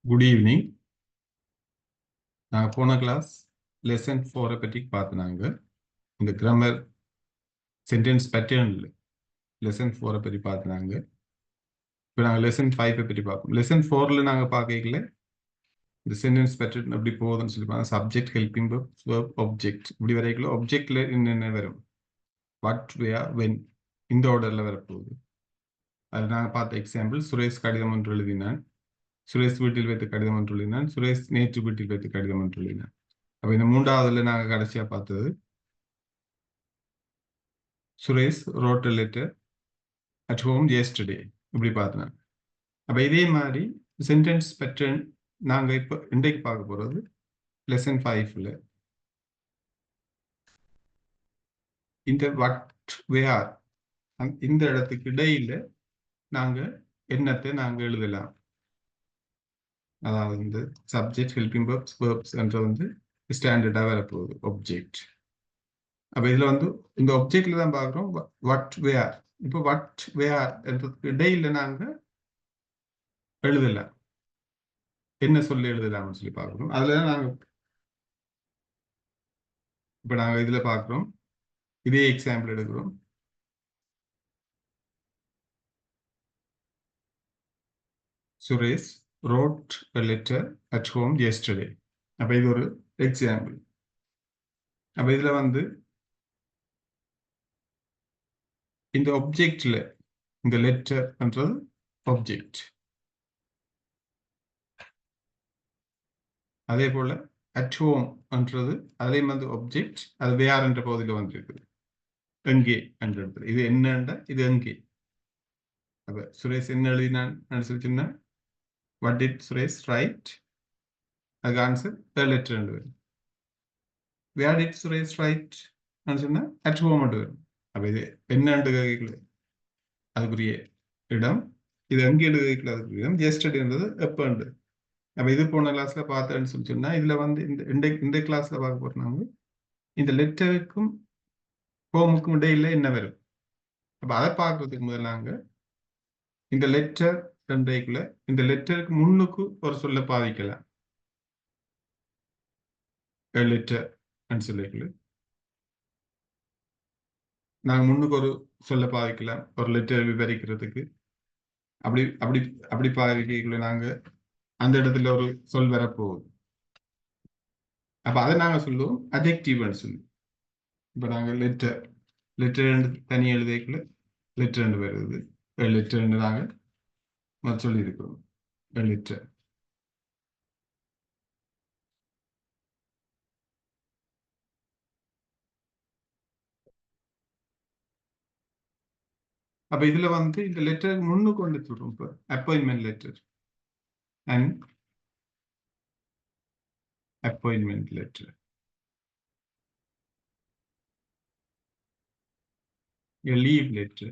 Good evening. நாங்கள் போன class lesson 4 பற்றி பார்த்துனாங்க. இந்த கிராமர் சென்டென்ஸ் பேட்டர்னில் லெசன் 4 பற்றி பார்த்துனாங்க. இப்போ நாங்கள் லெசன் 5 பற்றி பார்ப்போம். லெசன் 4ல் நாங்கள் பார்க்கல இந்த சென்டென்ஸ் பேட்டர்ன் எப்படி போகுதுன்னு சொல்லி பார்த்தா சப்ஜெக்ட், ஹெல்பிங் வெர்ப், ஆப்ஜெக்ட் இப்படி வரைக்கல. ஆப்ஜெக்டில் என்னென்ன வரும், வாட், வேர், வென், இந்த ஆர்டரில் வரப்போகுது. அது நாங்கள் பார்த்த எக்ஸாம்பிள், சுரேஷ் கடிதம் ஒன்று எழுதினான், சுரேஷ் வீட்டில் வைத்து கடிதம் ஒன்று எழுதினான், சுரேஷ் நேற்று வீட்டில் வைத்து கடிதம் ஒன்று எழுதினான். அப்போ இந்த மூன்றாவதுல நாங்கள் கடைசியாக பார்த்தது Suresh wrote a letter at home yesterday இப்படி பார்த்தேன். அப்போ இதே மாதிரி சென்டென்ஸ் பேட்டர்ன் நாங்கள் இப்போ இன்றைக்கு பார்க்க போகிறது லெசன் 5ல் இந்த வாட், வேர், இந்த இடத்துக்கு இடையில நாங்கள் என்னத்தை நாங்கள் எழுதலாம். அதாவது இந்த சப்ஜெக்ட், ஹெல்பிங் வெர்ப்ஸ், வெர்ப்ஸ் என்ற வந்து ஸ்டாண்டர்டாக வரப்போகுது ஆப்ஜெக்ட். அப்போ இதில் வந்து இந்த ஆப்ஜெக்ட்ல தான் பார்க்குறோம் வாட், வேர். இப்போ வாட், வேர் என்றதுக்கு இடையில நாங்கள் எழுதலாம், என்ன சொல்லி எழுதலாம்னு சொல்லி பார்க்குறோம். அதில் தான் நாங்கள் இப்போ நாங்கள் இதில் பார்க்குறோம். இதே எக்ஸாம்பிள் எடுக்கிறோம். Suresh wrote a letter at home yesterday. அப்போ இது ஒரு எக்ஸாம்பிள். அப்போ இதில் வந்து இந்த ஆப்ஜெக்ட்ல இந்த லெட்டர்ன்றது ஆப்ஜெக்ட். அதே போல அட் ஹோம்ன்றது அதுலேயும் வந்து ஆப்ஜெக்ட். அது வேர் என்ற பகுதியில் வந்துருக்குது, எங்கே என்ற. இது என்னண்டா, இது எங்கே. அப்போ சுரேஷ் என்ன எழுதினான்னு சொல்லி சொன்னா what did சுரேஷ் ரைட், அதுக்கு ஆன்சர் a letter வரும். where did சுரேஷ் ரைட் சொன்னா at home வரும். அப்போ இது என்னண்டு கேட்கல, அதுக்குரிய இடம். இது எங்கே கேட்கல, அதுக்குரிய இடம். yesterday எப்போண்டு. அப்போ இது போன கிளாஸ்ல பார்த்தேன்னு சொல்லி சொன்னா இதுல வந்து இந்த கிளாஸ்ல பார்க்க போறோம் இந்த லெட்டருக்கும் ஹோமுக்கும் இடையில என்ன வரும். அப்போ அதை பார்க்கறதுக்கு முதல்ல நாங்க இந்த லெட்டர் ரெண்டைக்குள்ள இந்த லெட்டருக்கு முன்னுக்கு ஒரு சொல்ல பாதிக்கலாம். லெட்டர் சொல்லிக்கல நாங்க முன்னுக்கு ஒரு சொல்ல பாதிக்கலாம், ஒரு லெட்டர் விவரிக்கிறதுக்கு. அப்படி அப்படி அப்படி பாதிக்கல நாங்க அந்த இடத்துல ஒரு சொல் வரப்போகுது. அப்ப அதை நாங்க சொல்லுவோம் அட்ஜெக்டிவ்னு சொல்லி. இப்ப நாங்க லெட்டர் தனி எழுதிக்கல லெட்டர் வருது, லெட்டர் நாங்க சொல்லி இருக்கிறோம் லெட்டர். அப்ப இதுல வந்து இந்த லெட்டருக்கு முன்னுக்கு கொண்டு சொல்றோம். இப்ப appointment letter and appointment letter, a leave letter.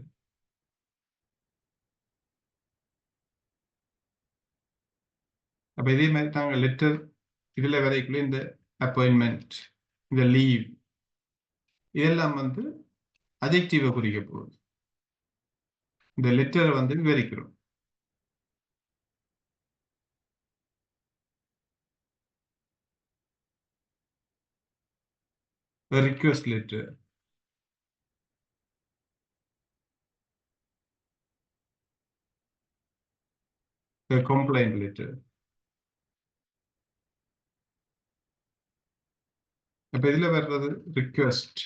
அப்ப இதே மாதிரி தாங்க லெட்டர் இதுல வரைக்குள்ள இந்த அப்பாயின்மெண்ட், இந்த லீவ் இதெல்லாம் வந்து அட்ஜெக்டிவை குறிக்க போகுது. இந்த லெட்டரை வந்து விவரிக்கிறோம். a request letter, a complaint letter. அப்ப இதுல வர்றது ரிக்வெஸ்ட்,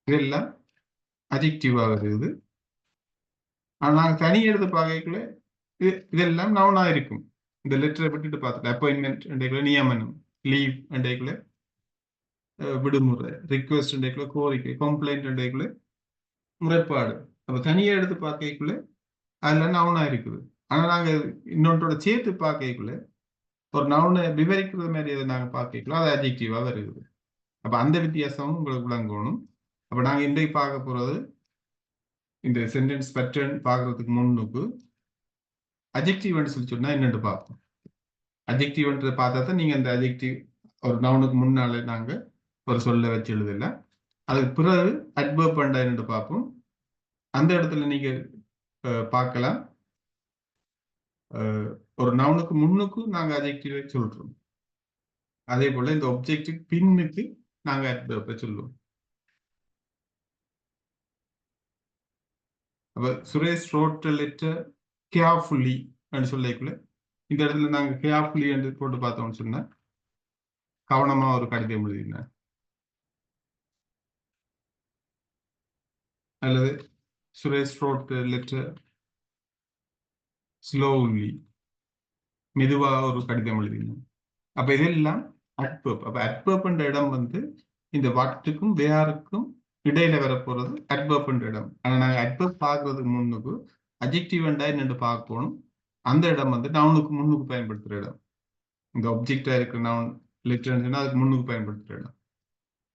இதெல்லாம் அட்ஜெக்டிவா வருது. ஆனா நாங்க தனி எடுத்து பார்க்கல இதெல்லாம் நவுனா இருக்கும். இந்த லெட்டரை விட்டுட்டு பார்த்துட்டு அப்பாயின்மெண்ட் என்றைக்குள்ள நியமனம், லீவ் என்றைக்குள்ள விடுமுறை, ரிக்வெஸ்ட் என்றைக்குள்ள கோரிக்கை, கம்ப்ளைண்ட் என்றைக்குள்ள முறைப்பாடு. அப்ப தனியா எடுத்து பார்க்கக்குள்ள அதெல்லாம் நவுனா இருக்குது. ஆனா நாங்க இன்னொன்றோட சேர்த்து பார்க்கக்குள்ள ஒரு நவுனை விவரிக்கிறது மாதிரி எதை நாங்க பார்க்கல அது அட்ஜெக்டிவா வருது. அப்ப அந்த வித்தியாசமும் உங்களுக்கு விளங்கணும். அப்ப நாங்க இன்றைக்கு பார்க்க போறது இந்த சென்டென்ஸ் பேட்டர்ன் பார்க்கறதுக்கு முன்னுக்கு அட்ஜெக்டிவ் சொல்லி சொன்னா என்னென்று பார்ப்போம். அட்ஜெக்டிவ்ன்றதை பார்த்தா தான் நீங்க அந்த அட்ஜெக்டிவ் ஒரு நவுனுக்கு முன்னாலே நாங்க ஒரு சொல்ல வச்சு எழுதல. அதுக்கு பிறகு அட்வர்ப் என்னன்னு பார்ப்போம். அந்த இடத்துல நீங்க பார்க்கலாம் ஒரு நவுனுக்கு முன்னுக்கு நாங்க அஜெக்டிவை சொல்றோம். அதே போல இந்த ஒப்ஜெக்டிவ் பின்னுக்கு நாங்க adverb சொல்லுவோம். அப்ப Suresh wrote a letter carefully என்று சொல்லிக்குள்ள இந்த இடத்துல நாங்க carefully என்று போட்டு பார்த்தோம்னு சொன்னா கவனமா ஒரு கடிதம் எழுதினார். அல்லது Suresh wrote a letter slowly மெதுவாக ஒரு கடிதம் எழுதினார். அப்ப இதெல்லாம் adverb. அப்ப adverb என்ற இடம் வந்து இந்த வாட்டுக்கும் வேறுக்கும் இடையில வரப்போறது adverb என்ற இடம். ஆனா நாங்க adverb பார்க்கறதுக்கு முன்னுக்கு adjective என்றா என்னன்னு பார்க்கணும். அந்த இடம் வந்து நவுனுக்கு முன்னுக்கு பயன்படுத்துற இடம். இந்த ஒப்ஜெக்டா இருக்கிற நவுன் லிட்டர்னா அதுக்கு முன்னுக்கு பயன்படுத்துற இடம்.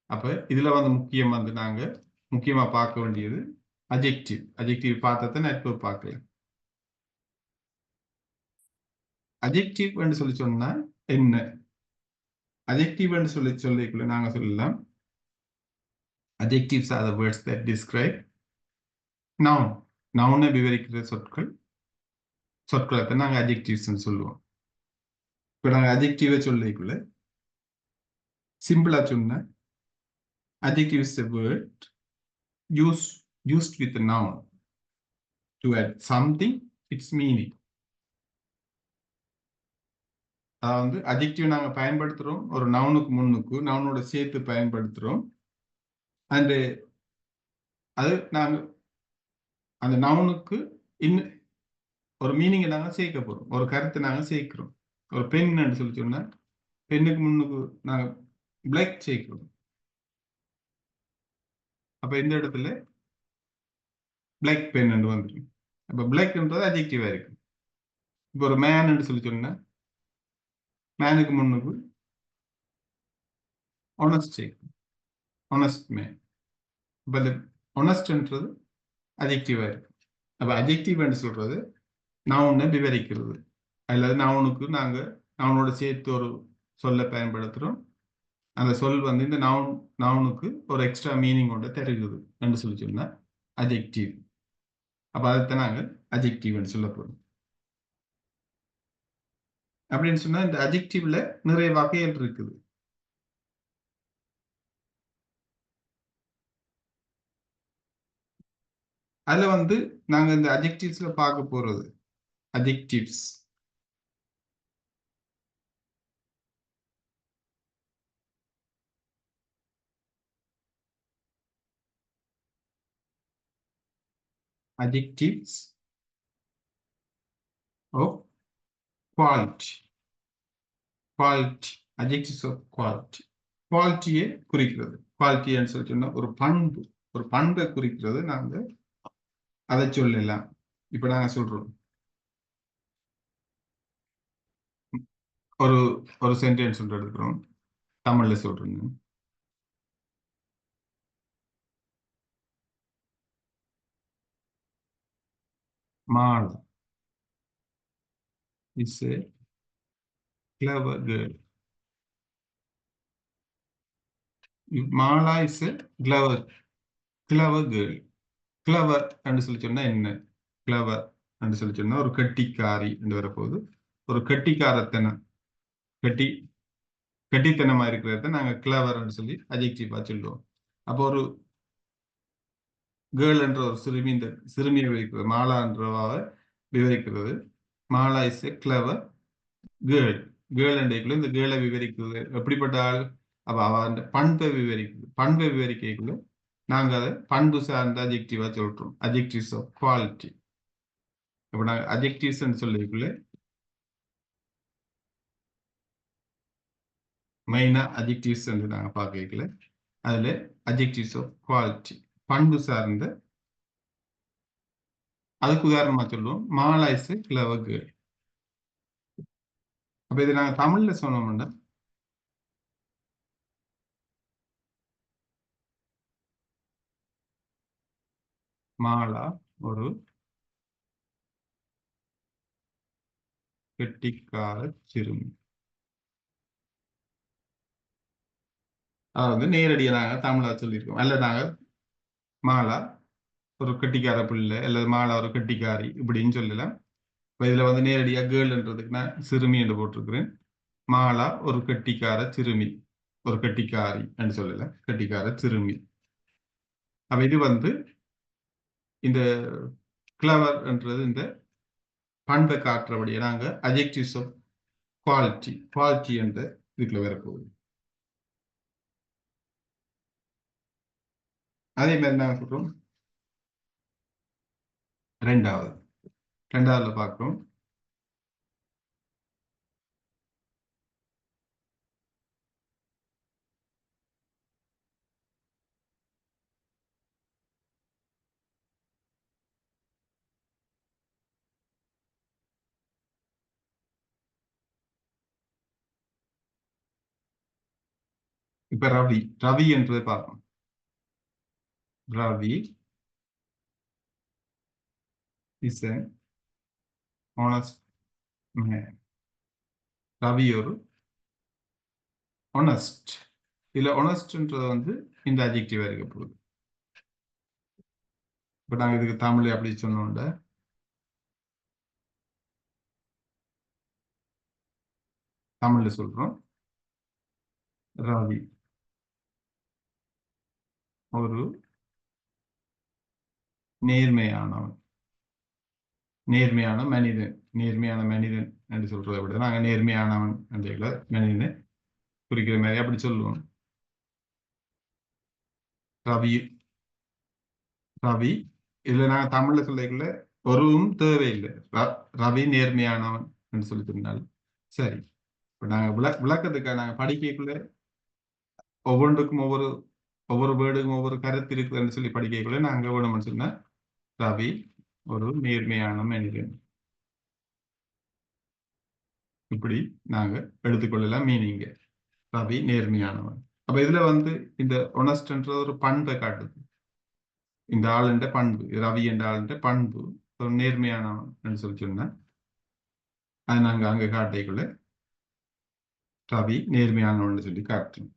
அப்ப இதுல வந்து முக்கியம் வந்து நாங்க முக்கியமா பார்க்க வேண்டியது adjective. adjective பார்த்தா தான் adverb பார்க்கலாம். adjective என்று சொல்லி சொன்னா என்ன? adjective என்று சொல்லிக்குள்ள நாங்க சொல்லலாம் adjectives are the words that describe noun. noun விவரிக்கிற சொற்களை நாங்க adjectives சொல்லுவோம். இப்ப நாங்க adjective சொல்லிக்குள்ள சிம்பிளா சொன்னா adjective is a word used with a noun to add something its meaning. அதாவது adjective நாங்க பயன்படுத்துறோம் ஒரு நவுனுக்கு முன்னுக்கு நவுனோட சேர்த்து பயன்படுத்துறோம். அண்ட் அது நாங்க அந்த நவுனுக்கு இன்னும் ஒரு மீனிங்கை நாங்க சேர்க்க போறோம். ஒரு கருத்தை நாங்க சேர்க்கிறோம். ஒரு பெண் சொல்லி சொன்னா பெண்ணுக்கு முன்னுக்கு நாங்க பிளாக் சேர்க்கிறோம். அப்ப இந்த இடத்துல பிளாக் பென் என்று வந்துடும். அப்ப பிளாக்ன்றது அட்ஜெக்டிவா இருக்கு. இப்போ ஒரு மேன் சொல்லி சொன்னா மேனுக்கு முன்னுக்கு honest சேர்க்கும். honest man. அப்ப இந்த honestன்றது அட்ஜெக்டிவா இருக்கு. அப்ப அட்ஜெக்டிவ் சொல்றது நவுனை விவரிக்கிறது. அல்லது நவுனுக்கு நாங்க நவுனோட சேர்த்து ஒரு சொல்ல பயன்படுத்துறோம். அந்த சொல் வந்து இந்த நவுனுக்கு ஒரு எக்ஸ்ட்ரா மீனிங் கொண்டு தருகிறது என்று சொல்லி சொன்னா அட்ஜெக்டிவ். அப்ப அதைத்தான் நாங்கள் அட்ஜெக்டிவ் சொல்ல போறோம். அப்படின்னு சொன்னா இந்த அட்ஜெக்டிவ்ல நிறைய வகைகள் இருக்குது. அதுல வந்து நாங்க இந்த அட்ஜெக்டிவ்ஸ்ல பார்க்க போறது adjectives adjectives of quality. quality adjectives of quality குவாலிட்டியை குறிக்கிறது. குவாலிட்டின்னு சொல்லி சொன்னா ஒரு பண்பை குறிக்கிறது. நாங்க அதை சொல்லலாம். இப்ப நாங்க சொல்றோம் ஒரு ஒரு சென்டென்ஸ் எடுக்கிறோம். தமிழ்ல சொல்றேன். Mala is a clever girl. Mala is a clever girl. Clever என்று சொல்லி சொன்னா என்ன? கிளவர் என்று சொல்லி சொன்னா ஒரு கெட்டிக்காரி என்று வரப்போகுது. ஒரு கெட்டிக்காரத்தனம் கெட்டித்தனமா இருக்கிறத நாங்க கிளவர் சொல்லி அட்ஜெக்டிவா சொல்லுவோம். அப்போ ஒரு கேர்ள் என்ற ஒரு சிறுமி இந்த சிறுமியை விவரிக்கிறது. மாலா என்றவாக விவரிக்கிறது. Mala is a clever girl. Girl என்றைக்குள்ள இந்த கேர்ளை விவரிக்கிறது. எப்படிப்பட்ட ஆள்? அப்ப அவ அந்த பண்பை விவரிக்குது. பண்பை விவரிக்கக்குள்ள நாங்க அதை பண்பு சார்ந்த அட்ஜெக்டிவா சொல்றோம். Adjectives of quality. அப்ப நாங்க அட்ஜெக்டிவ்ஸ் சொல்லிக்குள்ள மெயினா அட்ஜெக்டிவ்ஸ் நாங்க பார்க்கல. அதுல அட்ஜெக்டிவ்ஸ் ஆஃப் குவாலிட்டி பண்பு சார்ந்த. அதுக்கு உதாரணமா சொல்லுவோம் Mala is a clever girl. அப்ப இதை நாங்க தமிழ்ல சொன்னோம்னா மாலா ஒரு கெட்டிக்கார சிறுமி. அதாவது நேரடியாக நாங்க தமிழா சொல்லியிருக்கோம். அல்ல நாங்க மாலா ஒரு கெட்டிக்கார பிள்ளை அல்லது மாலா ஒரு கெட்டிக்காரி இப்படின்னு சொல்லலாம். இதுல வந்து நேரடியா கேர்ள்ன்றதுக்கு நான் சிறுமி என்று போட்டிருக்கிறேன். மாலா ஒரு கெட்டிக்கார சிறுமி, ஒரு கெட்டிக்காரி என்று சொல்லல, கெட்டிக்கார சிறுமி. அப்ப இது வந்து இந்த கிளவர் என்றது இந்த பண்பை காட்டுறபடியே நாங்க அஜெக்டிவ்ஸ் ஆஃப் குவாலிட்டி, குவாலிட்டி என்ற இதுக்குள்ள வரப்போகுது. அதே மாதிரி நாங்க சொல்றோம் ரெண்டாவது, ரெண்டாவதுல பார்க்கிறோம் இப்ப ரவி, ரவி என்றதை பார்க்கணும். Ravi is an honest man. Ravi ஒரு honest. இதுல honestன்றது வந்து இந்த அஜெக்டிவா இருக்க போகுது. இப்ப நாங்க இதுக்கு தமிழ் அப்படி சொன்னோம்ல, தமிழ்ல சொல்றோம் ரவி ஒரு நேர்மையானவன், நேர்மையான மனிதன். நேர்மையான மனிதன் என்று சொல்றதை விட நாங்க நேர்மையானவன் என்ற மனிதனை குறிக்கிற மாதிரி அப்படி சொல்லுவோம். ரவி, ரவி இதுல நாங்க தமிழ்ல சொல்லிக்கல ஒருவும் தேவையில்லை. ரவி நேர்மையானவன் என்று சொல்லி சொன்னால் சரி. இப்ப நாங்க விளக்கத்துக்காக நாங்க படிக்கக்குள்ள ஒவ்வொன்றுக்கும் ஒவ்வொரு ஒவ்வொரு வேர்டுக்கும் ஒவ்வொரு கருத்து இருக்குதுன்னு சொல்லி படிக்கக்குள்ள நாங்க வேணும்னு சொன்னா ரவி ஒரு நேர்மையான மனிதன் இப்படி நாங்க எடுத்துக்கொள்ளலாம் மீனிங்க. ரவி நேர்மையானவன். அப்ப இதுல வந்து இந்த ஒனஸ்ட்ன்ற ஒரு பண்பை காட்டுது. இந்த ஆளுன்ற பண்பு, ரவி என்ற ஆளுன்ற பண்பு ஒரு நேர்மையானவன் சொல்லி சொன்னா அது நாங்க அங்க காட்டிக்குள்ள ரவி நேர்மையானவன் சொல்லி காட்டுறோம்.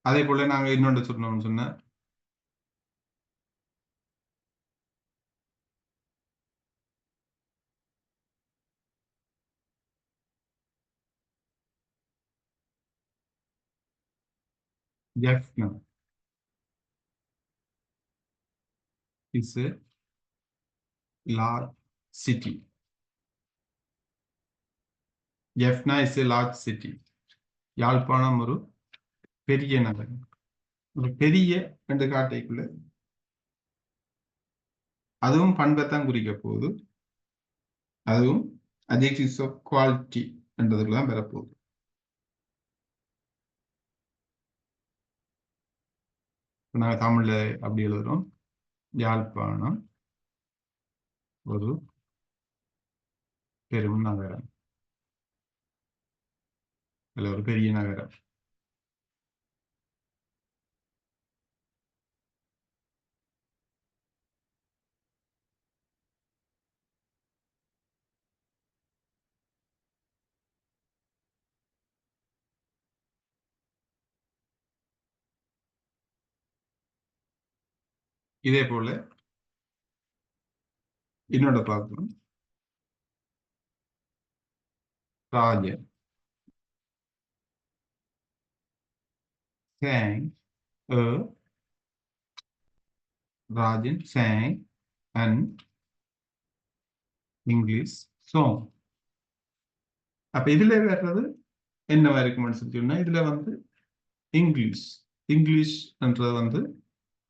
அதே போல நாங்க இன்னொன்று சொன்னோம்னு சொன்னா Jaffna is a large city. Jaffna is a large city. Yazhpanam ஒரு பெரிய நகரம். ஒரு பெரிய ரெண்டு காட்டைக்குள்ள அதுவும் பண்பைத்தான் குறிக்க போகுது. அதுவும் adjectives of quality என்றதுக்குள்ள தான் பெறப்போகுது. நாங்க தமிழ்ல அப்படி எழுதுறோம். யாழ்ப்பாணம் ஒரு பெரும் நகரம், அல்ல ஒரு பெரிய நகரம். இதே போல இன்னொன்று பார்க்கணும். Rajan sang a Rajan sang an English song. அப்ப இதுல வர்றது என்னவா இருக்கும்னு சொல்லி சொன்னா இதுல வந்து இங்கிலீஷ், இங்கிலீஷ் என்றது வந்து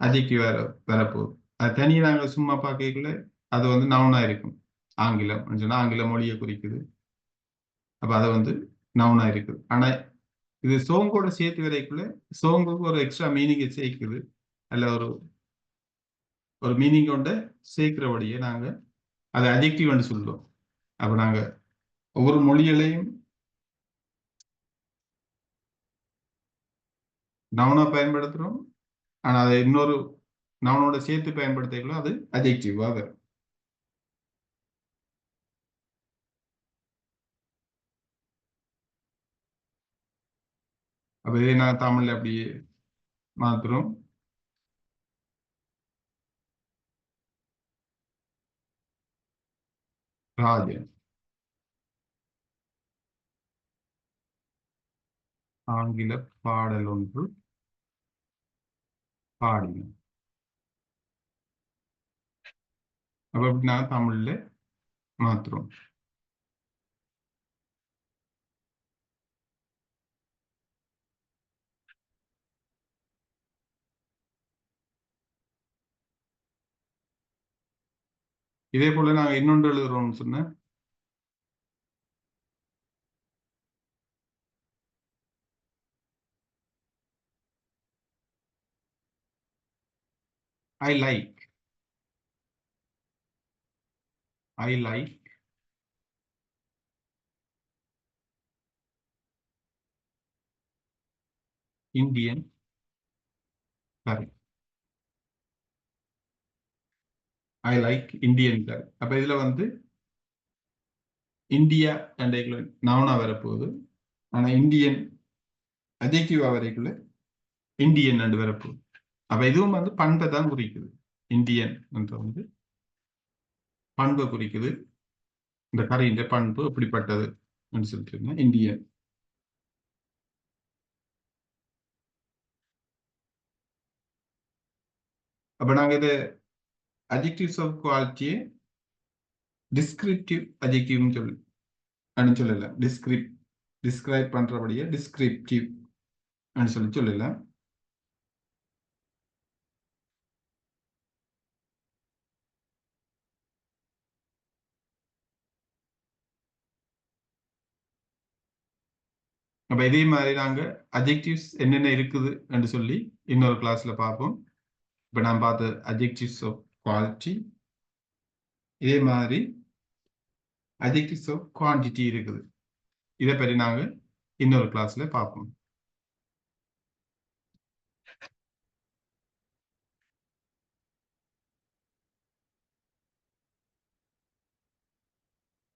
அஜெக்டிவ் வரப்போகுது. அது தனியாக நாங்கள் சும்மா பார்க்கல அது வந்து நவுனா இருக்கும். ஆங்கிலம் சொன்னா ஆங்கில மொழியை குறிக்குது. அப்ப அதை வந்து நவுனா இருக்குது. ஆனா இது சோங்கோட சேர்த்து வரைக்குள்ள சோங்குக்கு ஒரு எக்ஸ்ட்ரா மீனிங்கை சேர்க்குது. அல்ல ஒரு ஒரு மீனிங் கொண்ட சேர்க்கிறபடியே நாங்க அதை அஜெக்டிவ்னு சொல்லுவோம். அப்ப நாங்க ஒவ்வொரு மொழிகளையும் நவுனா பயன்படுத்துறோம். ஆனா அதை இன்னொரு நவுனோட சேர்த்து பயன்படுத்திக்கலாம் அது அஜெக்டிவா வரும். அப்ப இதை நான் தமிழ்ல அப்படியே மாத்திரம் ராஜன் ஆங்கில பாடல் ஒன்று பாடினார். அப்ப எப்படின்னா தமிழ்ல மாத்திரம் இதே போல நாங்க இன்னொன்று எழுதுறோம்னு சொன்னேன். ஐ லைக் இந்தியன் கறி. ஐ லைக் இந்தியன் கறி. அப்ப இதுல வந்து இந்தியா என்ற நவுனா வரப்போகுது. ஆனா இந்தியன் அஜெக்டிவா வரைக்குள்ள இந்தியன் என்று வரப்போகுது. அப்ப இதுவும் வந்து பண்பை தான் குறிக்குது. இந்தியன் என்ற வந்து பண்பை குறிக்குது. இந்த கரையின் பண்பு எப்படிப்பட்டது சொல்லிட்டு இந்தியன். அப்ப நாங்க இது அஜெக்டிவ்ஸ் ஆஃப் குவாலிட்டியை டிஸ்கிரிப்டிவ் அஜெக்டிவ்னு சொல்லல. டிஸ்கிரைப் பண்றபடியே டிஸ்கிரிப்டிவ் சொல்லலாம். அப்ப இதே மாதிரி நாங்க அஜெக்டிவ்ஸ் என்னென்ன இருக்குது என்று சொல்லி இன்னொரு கிளாஸ்ல பார்ப்போம். இப்ப நான் பார்த்த அஜெக்டிவ்ஸ் ஆஃப் குவாலிட்டி, இதே மாதிரி அஜெக்டிவ்ஸ் ஆஃப் குவான்டிட்டி இருக்குது. இதை பற்றி நாங்க இன்னொரு கிளாஸ்ல பார்ப்போம்.